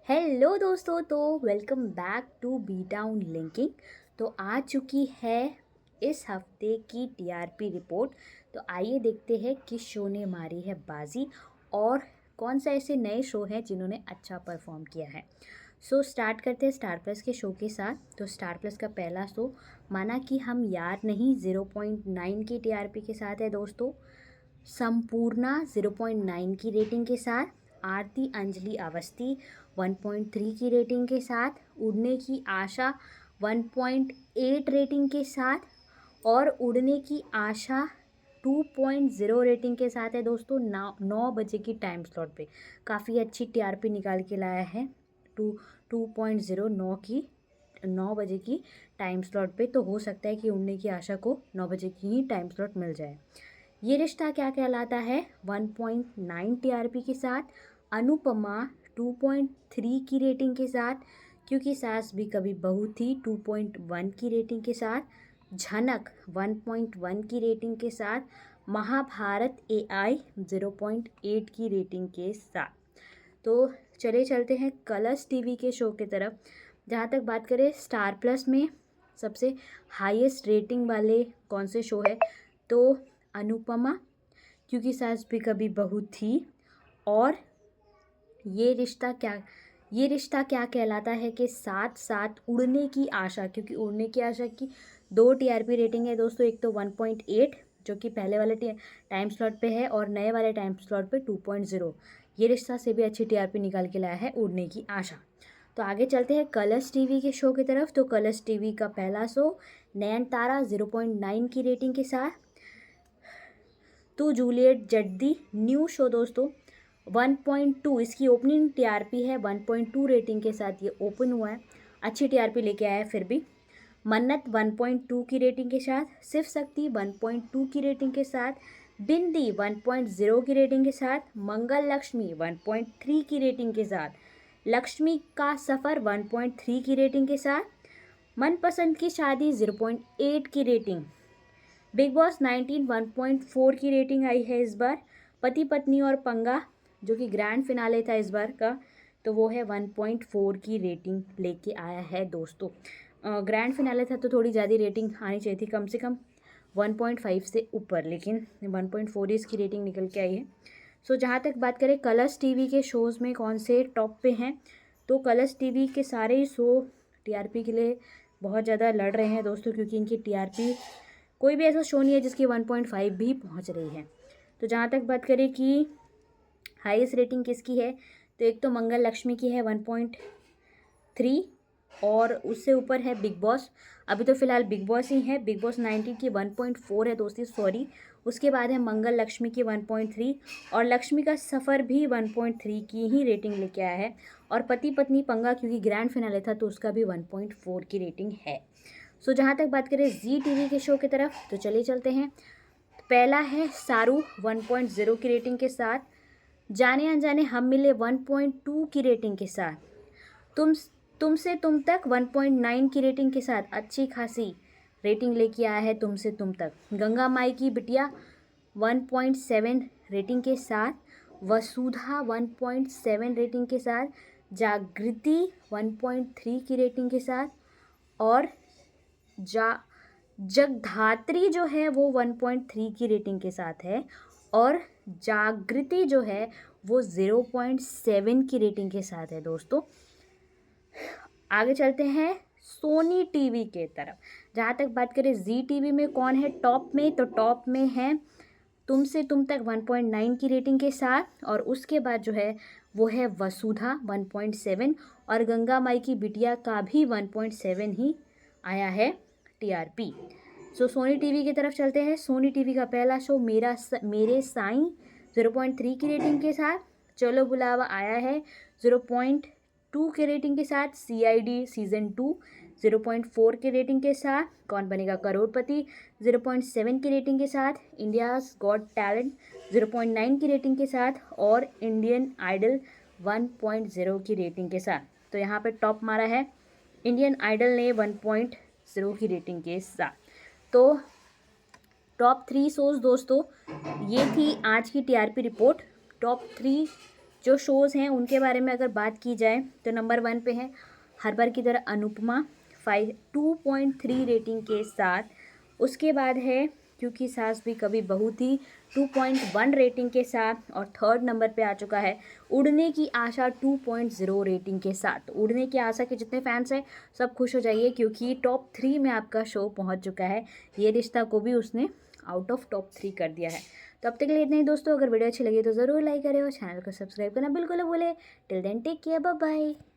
Hello दोस्तों, तो welcome back to B town linking. तो आ चुकी है इस हफ्ते की टीआरपी रिपोर्ट। तो आइए देखते हैं किस शो ने मारी है बाजी और कौन सा ऐसे नए शो हैं जिन्होंने अच्छा परफॉर्म किया है। स्टार्ट करते हैं स्टार प्लस के शो के साथ। तो स्टार प्लस का पहला शो माना कि हम यार नहीं 0.9 की टीआरपी के साथ है दोस्तों। संपूर्णा 0.9 की रेटिंग के साथ, आरती अंजलि अवस्थी 1.3 की रेटिंग के साथ, उड़ने की आशा 1.8 रेटिंग के साथ और उड़ने की आशा 2.0 रेटिंग के साथ है दोस्तों। 9 बजे की टाइम स्लॉट पे काफ़ी अच्छी टीआरपी निकाल के लाया है। 2.0 9 बजे की टाइम स्लॉट पे। तो हो सकता है कि उड़ने की आशा को 9 बजे की ही टाइम स्लॉट मिल जाए। ये रिश्ता क्या कहलाता है 1.9 टीआरपी के साथ, अनुपमा 2.3 की रेटिंग के साथ, क्योंकि सास भी कभी बहू थी 2.1 की रेटिंग के साथ, झनक 1.1 की रेटिंग के साथ, महाभारत एआई 0.8 की रेटिंग के साथ। तो चले चलते हैं कलर्स टीवी के शो की तरफ। जहाँ तक बात करें स्टार प्लस में सबसे हाईएस्ट रेटिंग वाले कौन से शो है, तो अनुपमा, क्योंकि सास भी कभी बहू थी, और ये रिश्ता क्या कहलाता है कि साथ साथ उड़ने की आशा, क्योंकि उड़ने की आशा की 2 टीआरपी रेटिंग है दोस्तों। एक तो 1.8 जो कि पहले वाले टाइम स्लॉट पे है और नए वाले टाइम स्लॉट पे 2.0। ये रिश्ता से भी अच्छी टीआरपी निकाल के लाया है उड़ने की आशा। तो आगे चलते हैं कलर्स टीवी के शो की तरफ। तो कलर्स टीवी का पहला शो नयनतारा 0.9 की रेटिंग के साथ, टू जूलियट जड्डी न्यू शो दोस्तों 1.2, इसकी ओपनिंग टीआरपी है 1.2 रेटिंग के साथ ये ओपन हुआ है। अच्छी टीआरपी लेके आया है। फिर भी मन्नत 1.2 की रेटिंग के साथ, शिव शक्ति 1.2 की रेटिंग के साथ, बिंदी 1.0 की रेटिंग के साथ, मंगल लक्ष्मी 1.3 की रेटिंग के साथ, लक्ष्मी का सफ़र 1.3 की रेटिंग के साथ, मनपसंद की शादी 0.8 की रेटिंग, बिग बॉस 19 1.4 की रेटिंग आई है इस बार, पति पत्नी और पंगा जो कि ग्रैंड फिनाले था इस बार का, तो वो है 1.4 की रेटिंग लेके आया है दोस्तों। ग्रैंड फिनाले था तो थोड़ी ज़्यादा रेटिंग आनी चाहिए थी, कम से कम 1.5 से ऊपर, लेकिन 1.4 ही इसकी रेटिंग निकल के आई है। जहाँ तक बात करें कलर्स टीवी के शोज़ में कौन से टॉप पे हैं, तो कलर्स टीवी के सारे ही शो टीआरपी के लिए बहुत ज़्यादा लड़ रहे हैं दोस्तों, क्योंकि इनकी टीआरपी कोई भी ऐसा शो नहीं है जिसकी 1.5 भी पहुंच रही है। तो जहाँ तक बात करें कि हाईएस्ट रेटिंग किसकी है, तो एक तो मंगल लक्ष्मी की है 1.3 और उससे ऊपर है बिग बॉस। अभी तो फिलहाल बिग बॉस ही है। बिग बॉस 19 की 1.4 है दोस्ती, सॉरी। उसके बाद है मंगल लक्ष्मी की 1.3 और लक्ष्मी का सफ़र भी 1.3 की ही रेटिंग लेके आया है। और पति पत्नी पंगा क्योंकि ग्रैंड फिनाले था तो उसका भी 1.4 की रेटिंग है। जहाँ तक बात करें जी टीवी के शो की तरफ, तो चलिए चलते हैं। पहला है सारू 1.0 की रेटिंग के साथ, जाने अनजाने हम मिले 1.2 की रेटिंग के साथ, तुम तुमसे तुम तक 1.9 की रेटिंग के साथ अच्छी खासी रेटिंग लेके आया है तुमसे तुम तक। गंगा माई की बिटिया 1.7 रेटिंग के साथ, वसुधा 1.7 रेटिंग के साथ, जागृति 1.3 की रेटिंग के साथ, और जा जगधात्री जो है वो 1.3 की रेटिंग के साथ है, और जागृति जो है वो 0.7 की रेटिंग के साथ है दोस्तों। आगे चलते हैं सोनी टीवी के तरफ। जहाँ तक बात करें जी टीवी में कौन है टॉप में, तो टॉप में है तुमसे तुम तक 1.9 की रेटिंग के साथ, और उसके बाद जो है वो है वसुधा 1.7, और गंगा माई की बिटिया का भी 1.7 ही आया है टीआरपी। सोनी टीवी की तरफ चलते हैं। सोनी टीवी का पहला शो मेरे साईं 0.3 की रेटिंग के साथ, चलो बुलावा आया है 0.2 के रेटिंग के साथ, सीआईडी सीजन 2 0.4 के रेटिंग के साथ, कौन बनेगा करोड़पति 0.7 की रेटिंग के साथ, इंडियाज़ गॉट टैलेंट 0.9 की रेटिंग के साथ, और इंडियन आइडल 1.0 की रेटिंग के साथ। तो यहाँ पे टॉप मारा है इंडियन आइडल ने 1.0 की रेटिंग के साथ। तो टॉप 3 शोज़ दोस्तों ये थी आज की टीआरपी रिपोर्ट। टॉप 3 जो शोज़ हैं उनके बारे में अगर बात की जाए तो नंबर 1 पे है हर बार की तरह अनुपमा 2.3 रेटिंग के साथ। उसके बाद है क्योंकि सास भी कभी बहू थी 2.1 रेटिंग के साथ। और थर्ड नंबर पे आ चुका है उड़ने की आशा 2.0 रेटिंग के साथ। उड़ने की आशा के जितने फैंस हैं सब खुश हो जाइए क्योंकि टॉप 3 में आपका शो पहुंच चुका है। ये रिश्ता को भी उसने आउट ऑफ टॉप 3 कर दिया है। तो अब तक के लिए इतना ही दोस्तों। अगर वीडियो अच्छी लगी तो ज़रूर लाइक करें और चैनल को सब्सक्राइब करना बिल्कुल ना भूलें। Till then take care, bye bye.